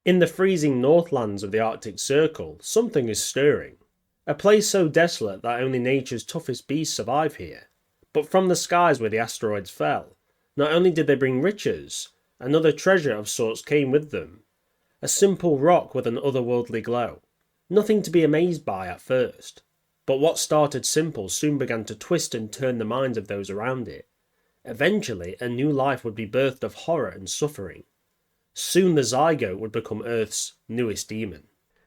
In the freezing northlands of the Arctic Circle, something is stirring. A place so desolate that only nature's toughest beasts survive here. But from the skies where the asteroids fell, not only did they bring riches, another treasure of sorts came with them. A simple rock with an otherworldly glow. Nothing to be amazed by at first. But what started simple soon began to twist and turn the minds of those around it. Eventually, a new life would be birthed of horror and suffering. Soon the Zygote would become Earth's newest demon.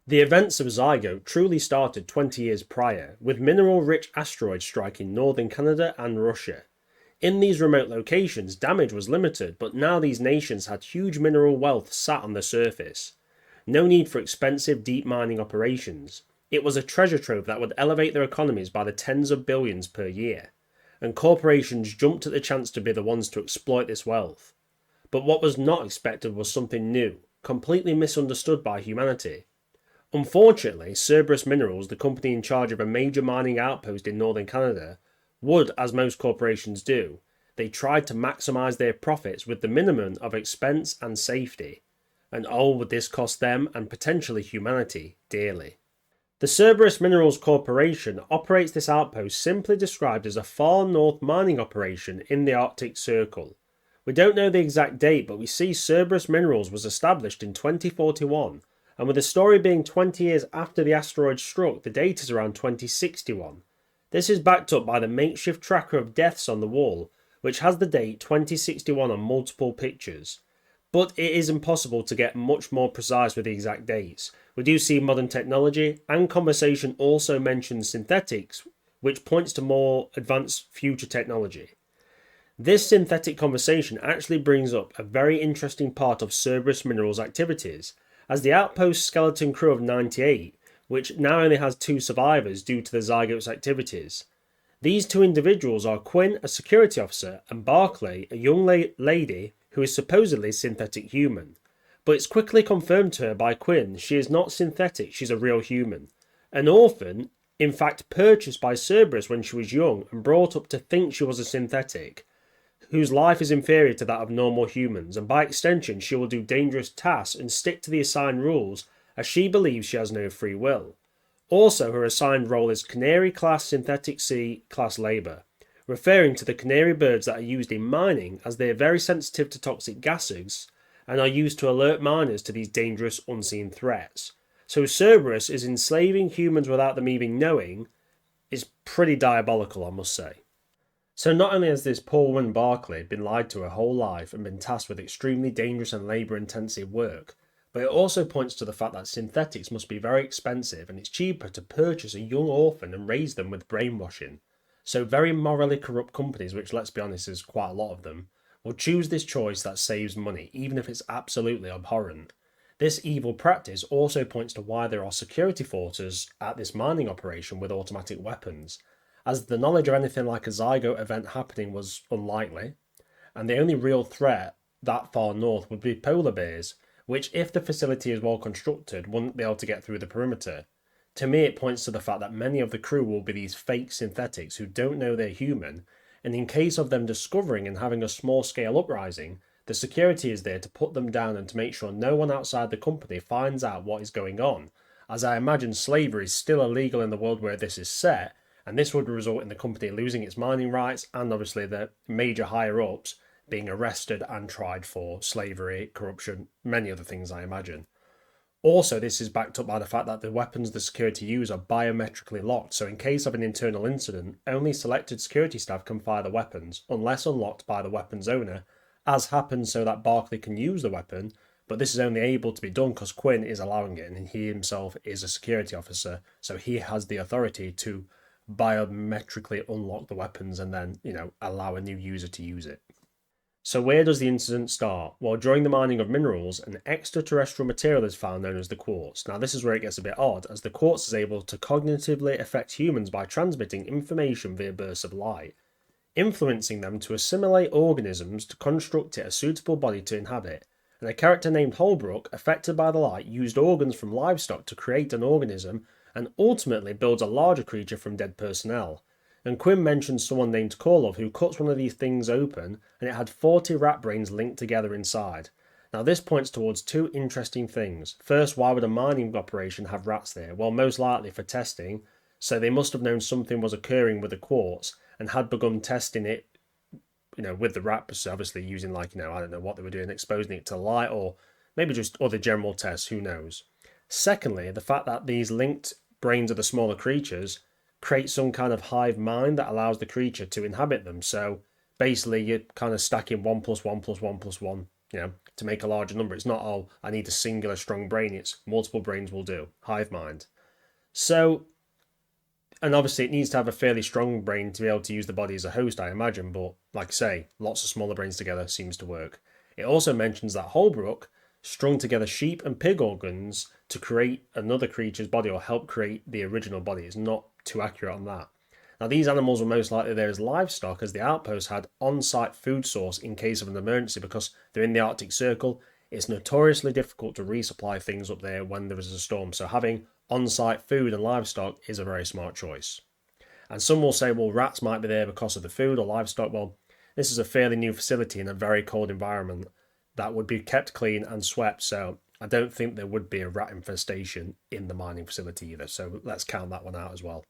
The events of Zygote truly started 20 years prior, with mineral-rich asteroids striking northern Canada and Russia. In these remote locations, damage was limited, but now these nations had huge mineral wealth sat on the surface. No need for expensive deep mining operations. It was a treasure trove that would elevate their economies by the tens of billions per year, and corporations jumped at the chance to be the ones to exploit this wealth. But what was not expected was something new, completely misunderstood by humanity. Unfortunately, Cerberus Minerals, the company in charge of a major mining outpost in northern Canada, would, as most corporations do, they tried to maximise their profits with the minimum of expense and safety. And oh, would this cost them, and potentially humanity, dearly. The Cerberus Minerals Corporation operates this outpost simply described as a far north mining operation in the Arctic Circle. We don't know the exact date, but we see Cerberus Minerals was established in 2041, and with the story being 20 years after the asteroid struck, the date is around 2061. This is backed up by the makeshift tracker of deaths on the wall, which has the date 2061 on multiple pictures. But it is impossible to get much more precise with the exact dates. We do see modern technology, and conversation also mentions synthetics, which points to more advanced future technology. This synthetic conversation actually brings up a very interesting part of Cerberus Minerals' activities, as the outpost skeleton crew of 98, which now only has 2 survivors due to the Zygote's activities. These 2 individuals are Quinn, a security officer, and Barclay, a young lady who is supposedly synthetic human. But it's quickly confirmed to her by Quinn she is not synthetic, she's a real human. An orphan, in fact purchased by Cerberus when she was young and brought up to think she was a synthetic, whose life is inferior to that of normal humans, and by extension she will do dangerous tasks and stick to the assigned rules as she believes she has no free will. Also, her assigned role is Canary Class Synthetic C Class Labour, referring to the canary birds that are used in mining as they are very sensitive to toxic gases and are used to alert miners to these dangerous unseen threats. So Cerberus is enslaving humans without them even knowing is pretty diabolical, I must say. So not only has this poor woman Barclay been lied to her whole life and been tasked with extremely dangerous and labour-intensive work, but it also points to the fact that synthetics must be very expensive and it's cheaper to purchase a young orphan and raise them with brainwashing. So very morally corrupt companies, which let's be honest is quite a lot of them, will choose this choice that saves money, even if it's absolutely abhorrent. This evil practice also points to why there are security forces at this mining operation with automatic weapons, as the knowledge of anything like a Zygote event happening was unlikely, and the only real threat that far north would be polar bears, which if the facility is well constructed wouldn't be able to get through the perimeter. To me it points to the fact that many of the crew will be these fake synthetics who don't know they're human, and in case of them discovering and having a small scale uprising, the security is there to put them down and to make sure no one outside the company finds out what is going on, as I imagine slavery is still illegal in the world where this is set, and this would result in the company losing its mining rights and obviously the major higher-ups being arrested and tried for slavery, corruption, many other things I imagine. Also, this is backed up by the fact that the weapons the security use are biometrically locked, so in case of an internal incident, only selected security staff can fire the weapons, unless unlocked by the weapon's owner, as happens so that Barclay can use the weapon, but this is only able to be done because Quinn is allowing it, and he himself is a security officer, so he has the authority to biometrically unlock the weapons and then, allow a new user to use it. So where does the incident start? Well, during the mining of minerals, an extraterrestrial material is found known as the quartz. Now this is where it gets a bit odd, as the quartz is able to cognitively affect humans by transmitting information via bursts of light, influencing them to assimilate organisms to construct it a suitable body to inhabit. And a character named Holbrook, affected by the light, used organs from livestock to create an organism and ultimately builds a larger creature from dead personnel. And Quinn mentions someone named Korlov who cuts one of these things open and it had 40 rat brains linked together inside. Now this points towards two interesting things. First, why would a mining operation have rats there? Well, most likely for testing, so they must have known something was occurring with the quartz and had begun testing it, with the rats, obviously using I don't know what they were doing, exposing it to light or maybe just other general tests, who knows. Secondly, the fact that these linked brains of the smaller creatures create some kind of hive mind that allows the creature to inhabit them. So basically you're kind of stacking 1 plus 1 plus 1 plus 1, to make a larger number. It's not, oh, I need a singular strong brain. It's multiple brains will do. Hive mind. So, and obviously it needs to have a fairly strong brain to be able to use the body as a host, I imagine. But like I say, lots of smaller brains together seems to work. It also mentions that Holbrook strung together sheep and pig organs to create another creature's body or help create the original body. It's not too accurate on that. Now, these animals were most likely there as livestock, as the outpost had on-site food source in case of an emergency. Because they're in the Arctic Circle, it's notoriously difficult to resupply things up there when there is a storm. So having on-site food and livestock is a very smart choice. And some will say, well, rats might be there because of the food or livestock. Well, this is a fairly new facility in a very cold environment that would be kept clean and swept. So I don't think there would be a rat infestation in the mining facility either. So let's count that one out as well.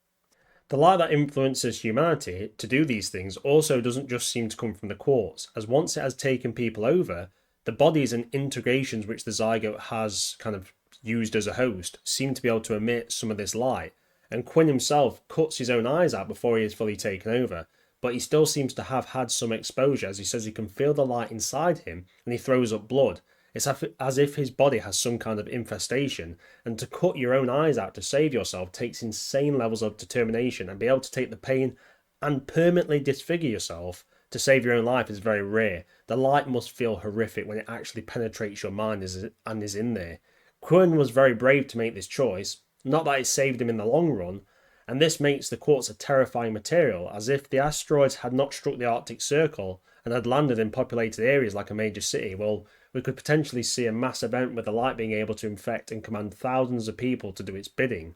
The light that influences humanity to do these things also doesn't just seem to come from the quartz, as once it has taken people over, the bodies and integrations which the zygote has kind of used as a host seem to be able to emit some of this light, and Quinn himself cuts his own eyes out before he is fully taken over, but he still seems to have had some exposure, as he says he can feel the light inside him and he throws up blood. It's as if his body has some kind of infestation, and to cut your own eyes out to save yourself takes insane levels of determination, and be able to take the pain and permanently disfigure yourself to save your own life is very rare. The light must feel horrific when it actually penetrates your mind and is in there. Quinn was very brave to make this choice, not that it saved him in the long run, and this makes the quartz a terrifying material, as if the asteroids had not struck the Arctic Circle and had landed in populated areas like a major city. Well, we could potentially see a mass event with the light being able to infect and command thousands of people to do its bidding.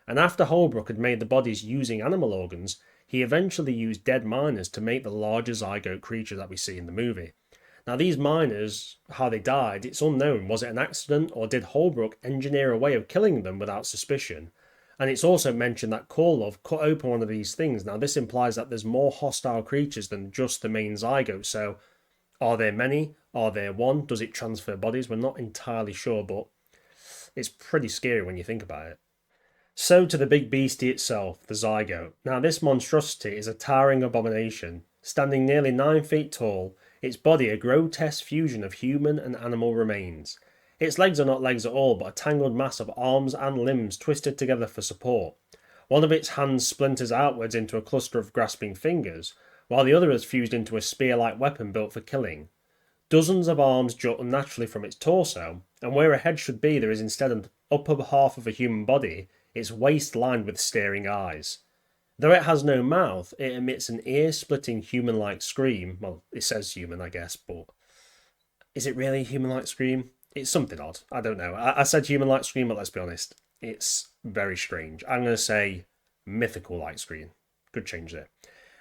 And after Holbrook had made the bodies using animal organs, he eventually used dead miners to make the larger zygote creature that we see in the movie. Now these miners, how they died, it's unknown. Was it an accident, or did Holbrook engineer a way of killing them without suspicion? And it's also mentioned that Korlov cut open one of these things. Now this implies that there's more hostile creatures than just the main zygote. So are there many? Are there one? Does it transfer bodies? We're not entirely sure, but it's pretty scary when you think about it. So to the big beastie itself, the zygote. Now this monstrosity is a towering abomination, standing nearly 9 feet tall, its body a grotesque fusion of human and animal remains. Its legs are not legs at all, but a tangled mass of arms and limbs twisted together for support. One of its hands splinters outwards into a cluster of grasping fingers, while the other is fused into a spear-like weapon built for killing. Dozens of arms jut unnaturally from its torso, and where a head should be there is instead an upper half of a human body, its waist lined with staring eyes. Though it has no mouth, it emits an ear-splitting human-like scream. Well, it says human, I guess, but is it really a human-like scream? It's something odd. I don't know. I said human-like scream, but let's be honest. It's very strange. I'm going to say mythical-like scream. Good change there.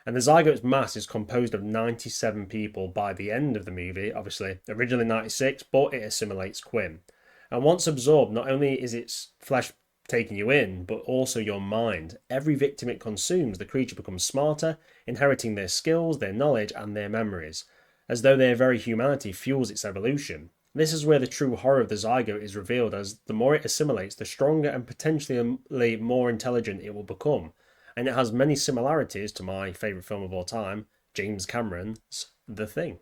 And the zygote's mass is composed of 97 people by the end of the movie. Obviously, originally 96, but it assimilates Quinn. And once absorbed, not only is its flesh taking you in, but also your mind. Every victim it consumes, the creature becomes smarter, inheriting their skills, their knowledge, and their memories, as though their very humanity fuels its evolution. This is where the true horror of the zygote is revealed, as the more it assimilates, the stronger and potentially more intelligent it will become. And it has many similarities to my favourite film of all time, James Cameron's The Thing.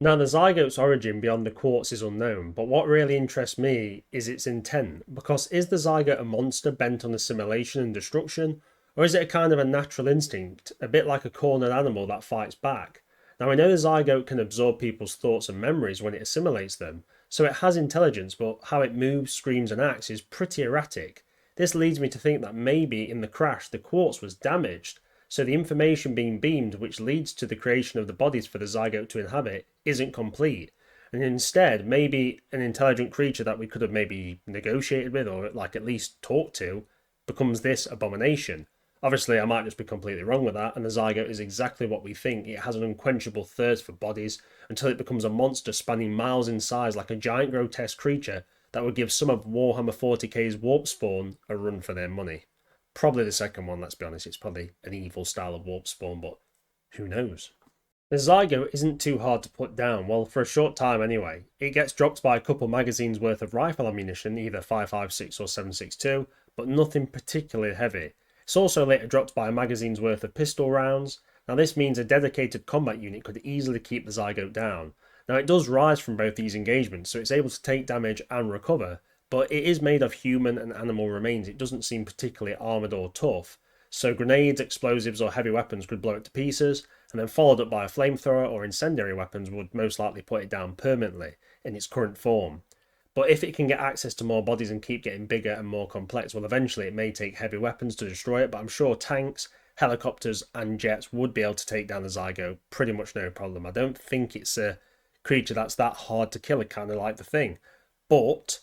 Now, the zygote's origin beyond the quartz is unknown, but what really interests me is its intent, because is the zygote a monster bent on assimilation and destruction, or is it a kind of a natural instinct, a bit like a cornered animal that fights back? Now, I know the zygote can absorb people's thoughts and memories when it assimilates them, so it has intelligence, but how it moves, screams and acts is pretty erratic. This leads me to think that maybe in the crash the quartz was damaged, so the information being beamed which leads to the creation of the bodies for the zygote to inhabit isn't complete, and instead maybe an intelligent creature that we could have maybe negotiated with or at least talked to becomes this abomination. Obviously, I might just be completely wrong with that, and the Zygote is exactly what we think. It has an unquenchable thirst for bodies until it becomes a monster spanning miles in size like a giant grotesque creature that would give some of Warhammer 40k's warp spawn a run for their money. Probably the second one, let's be honest. It's probably an evil style of warp spawn, but who knows? The Zygote isn't too hard to put down, well, for a short time anyway. It gets dropped by a couple magazines worth of rifle ammunition, either 5.56 or 7.62, but nothing particularly heavy. It's also later dropped by a magazine's worth of pistol rounds. Now this means a dedicated combat unit could easily keep the Zygote down. Now it does rise from both these engagements, so it's able to take damage and recover, but it is made of human and animal remains. It doesn't seem particularly armoured or tough, so grenades, explosives or heavy weapons could blow it to pieces, and then followed up by a flamethrower or incendiary weapons would most likely put it down permanently in its current form. But if it can get access to more bodies and keep getting bigger and more complex, well, eventually it may take heavy weapons to destroy it, but I'm sure tanks, helicopters and jets would be able to take down the Zygote pretty much no problem. I don't think it's a creature that's that hard to kill, kind of like the Thing. But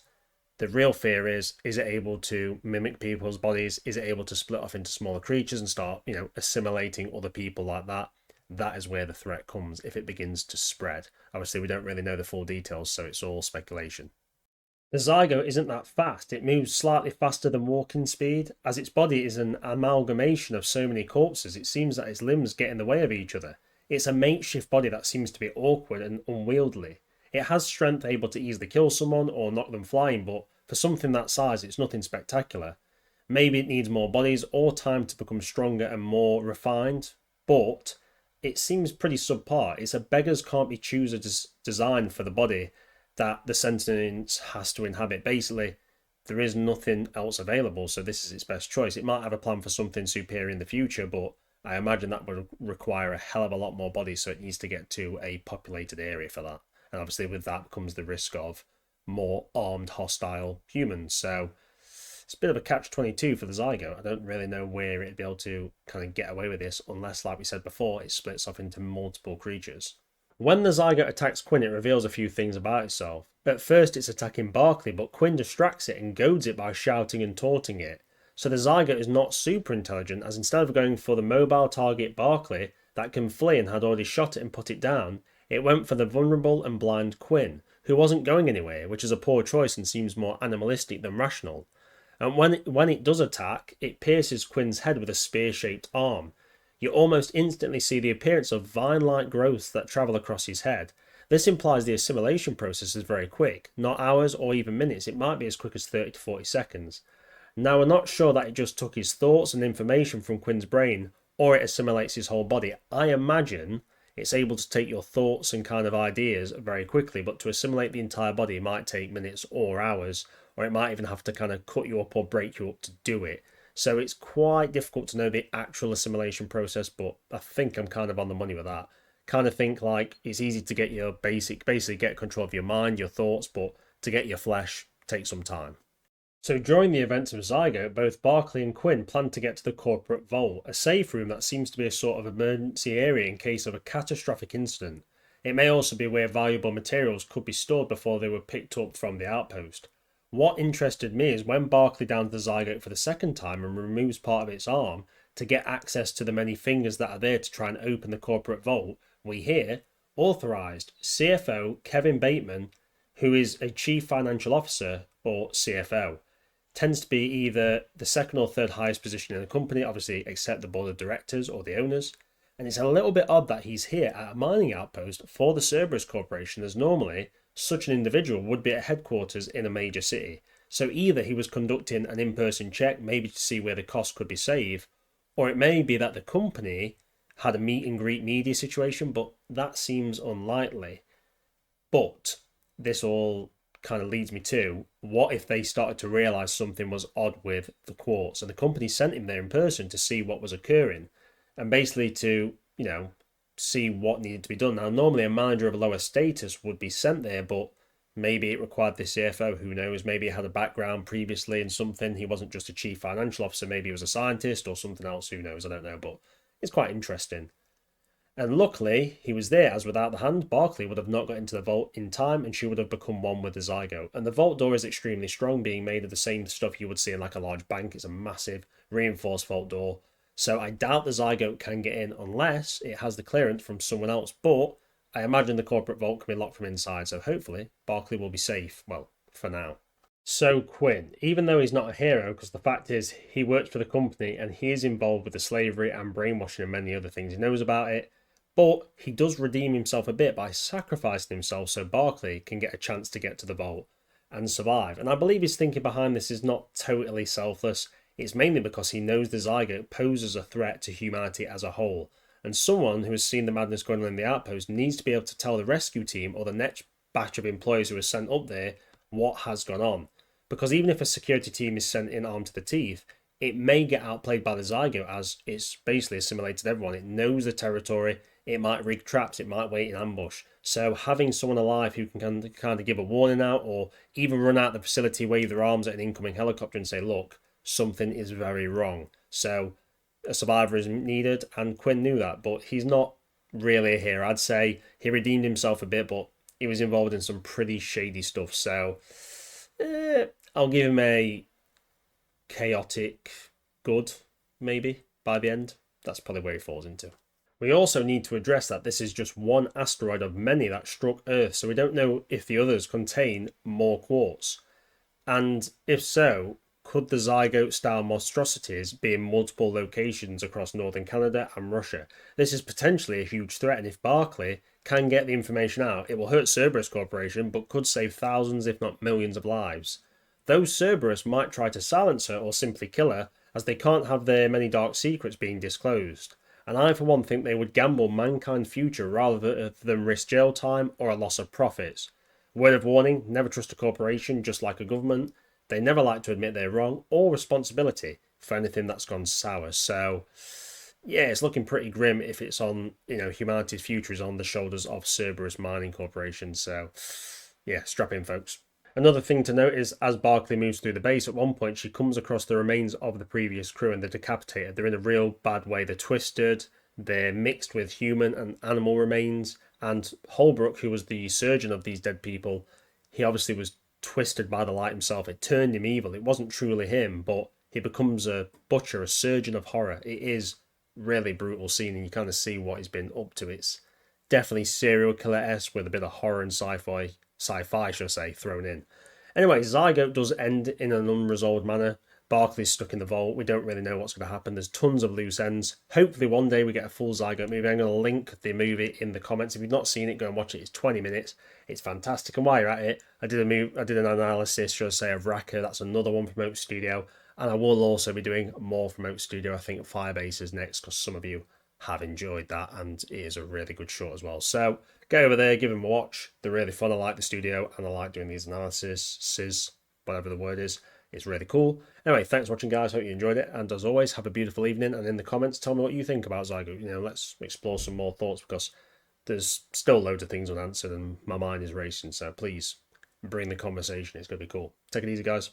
the real fear is it able to mimic people's bodies? Is it able to split off into smaller creatures and start, assimilating other people like that? That is where the threat comes if it begins to spread. Obviously, we don't really know the full details, so it's all speculation. The Zygote isn't that fast. It moves slightly faster than walking speed. As its body is an amalgamation of so many corpses, it seems that its limbs get in the way of each other. It's a makeshift body that seems to be awkward and unwieldy. It has strength able to easily kill someone or knock them flying, but for something that size, it's nothing spectacular. Maybe it needs more bodies or time to become stronger and more refined, but it seems pretty subpar. It's a beggars can't be chooser design for the body that the sentience has to inhabit. Basically, there is nothing else available, so this is its best choice. It might have a plan for something superior in the future, but I imagine that would require a hell of a lot more bodies, so it needs to get to a populated area for that. And obviously with that comes the risk of more armed hostile humans, so it's a bit of a catch-22 for the Zygote. I don't really know where it'd be able to kind of get away with this unless, like we said before, it splits off into multiple creatures. When the Zygote attacks Quinn, it reveals a few things about itself. At first it's attacking Barclay, but Quinn distracts it and goads it by shouting and taunting it. So the Zygote is not super intelligent, as instead of going for the mobile target Barclay that can flee and had already shot it and put it down, it went for the vulnerable and blind Quinn, who wasn't going anywhere, which is a poor choice and seems more animalistic than rational. And when it does attack, it pierces Quinn's head with a spear-shaped arm. You almost instantly see the appearance of vine-like growths that travel across his head. This implies the assimilation process is very quick, not hours or even minutes. It might be as quick as 30 to 40 seconds. Now, we're not sure that it just took his thoughts and information from Quinn's brain, or it assimilates his whole body. I imagine it's able to take your thoughts and kind of ideas very quickly, but to assimilate the entire body might take minutes or hours, or it might even have to kind of cut you up or break you up to do it. So it's quite difficult to know the actual assimilation process, but I think I'm kind of on the money with that. Kind of think like it's easy to get your basically get control of your mind, your thoughts, but to get your flesh takes some time. So during the events of Zygote, both Barclay and Quinn plan to get to the corporate vault, a safe room that seems to be a sort of emergency area in case of a catastrophic incident. It may also be where valuable materials could be stored before they were picked up from the outpost. What interested me is when Barclay downs the Zygote for the second time and removes part of its arm to get access to the many fingers that are there to try and open the corporate vault, we hear authorised CFO Kevin Bateman, who is a Chief Financial Officer or CFO. Tends to be either the second or third highest position in the company, obviously except the board of directors or the owners. And it's a little bit odd that he's here at a mining outpost for the Cerberus Corporation, as normally such an individual would be at headquarters in a major city. So either he was conducting an in-person check, maybe to see where the costs could be saved, or it may be that the company had a meet and greet media situation, but that seems unlikely. But this all kind of leads me to, what if they started to realise something was odd with the Quartz, and the company sent him there in person to see what was occurring, and basically to, see what needed to be done. Now, normally a manager of a lower status would be sent there, but maybe it required the CFO, who knows, maybe he had a background previously in something, he wasn't just a chief financial officer, maybe he was a scientist or something else, who knows, I don't know, but it's quite interesting. And luckily, he was there, as without the hand, Barclay would have not got into the vault in time and she would have become one with the Zygote. And the vault door is extremely strong, being made of the same stuff you would see in like a large bank. It's a massive reinforced vault door. So I doubt the Zygote can get in unless it has the clearance from someone else. But I imagine the corporate vault can be locked from inside. So hopefully Barclay will be safe. Well, for now. So Quinn, even though he's not a hero, because the fact is he works for the company and he is involved with the slavery and brainwashing and many other things, he knows about it, but he does redeem himself a bit by sacrificing himself so Barclay can get a chance to get to the vault and survive. And I believe his thinking behind this is not totally selfless. It's mainly because he knows the Zygote poses a threat to humanity as a whole, and someone who has seen the madness going on in the outpost needs to be able to tell the rescue team or the next batch of employees who are sent up there what has gone on. Because even if a security team is sent in armed to the teeth, it may get outplayed by the Zygote as it's basically assimilated everyone. It knows the territory, it might rig traps, it might wait in ambush. So having someone alive who can kind of give a warning out or even run out the facility, wave their arms at an incoming helicopter and say, look, something is very wrong. So a survivor is needed, and Quinn knew that, but he's not really a hero. I'd say he redeemed himself a bit, but he was involved in some pretty shady stuff. So I'll give him a chaotic good, maybe, by the end. That's probably where he falls into. We also need to address that this is just one asteroid of many that struck Earth, so we don't know if the others contain more quartz. And if so, could the Zygote-style monstrosities be in multiple locations across northern Canada and Russia? This is potentially a huge threat, and if Barclay can get the information out, it will hurt Cerberus Corporation, but could save thousands if not millions of lives. Though Cerberus might try to silence her or simply kill her, as they can't have their many dark secrets being disclosed. And I for one think they would gamble mankind's future rather than risk jail time or a loss of profits. Word of warning, never trust a corporation, just like a government. They never like to admit they're wrong or responsibility for anything that's gone sour. So yeah, it's looking pretty grim if it's on, humanity's future is on the shoulders of Cerberus Mining Corporation. So yeah, strap in, folks. Another thing to note is as Barclay moves through the base, at one point she comes across the remains of the previous crew and they're decapitated. They're in a real bad way. They're twisted, they're mixed with human and animal remains. And Holbrook, who was the surgeon of these dead people, he obviously was twisted by the light himself. It turned him evil. It wasn't truly him, but he becomes a butcher, a surgeon of horror. It is really brutal scene and you kind of see what he's been up to. It's definitely serial killer-esque with a bit of horror and sci-fi, should I say, thrown in. Anyway, Zygote does end in an unresolved manner. Barclay's stuck in the vault. We don't really know what's going to happen. There's tons of loose ends. Hopefully one day we get a full Zygote movie. I'm going to link the movie in the comments. If you've not seen it, go and watch it. It's 20 minutes. It's fantastic. And while you're at it, I did an analysis, should I say, of Raka. That's another one from oatsstudio. And I will also be doing more from oatsstudio. I think Firebase is next because some of you have enjoyed that and it is a really good shot as well. So go over there, give them a watch. They're really fun. I like the studio and I like doing these analyses, whatever the word is. It's really cool. Anyway, thanks for watching, guys. Hope you enjoyed it. And as always, have a beautiful evening. And in the comments, tell me what you think about Zygote. Let's explore some more thoughts because there's still loads of things unanswered and my mind is racing. So please bring the conversation. It's going to be cool. Take it easy, guys.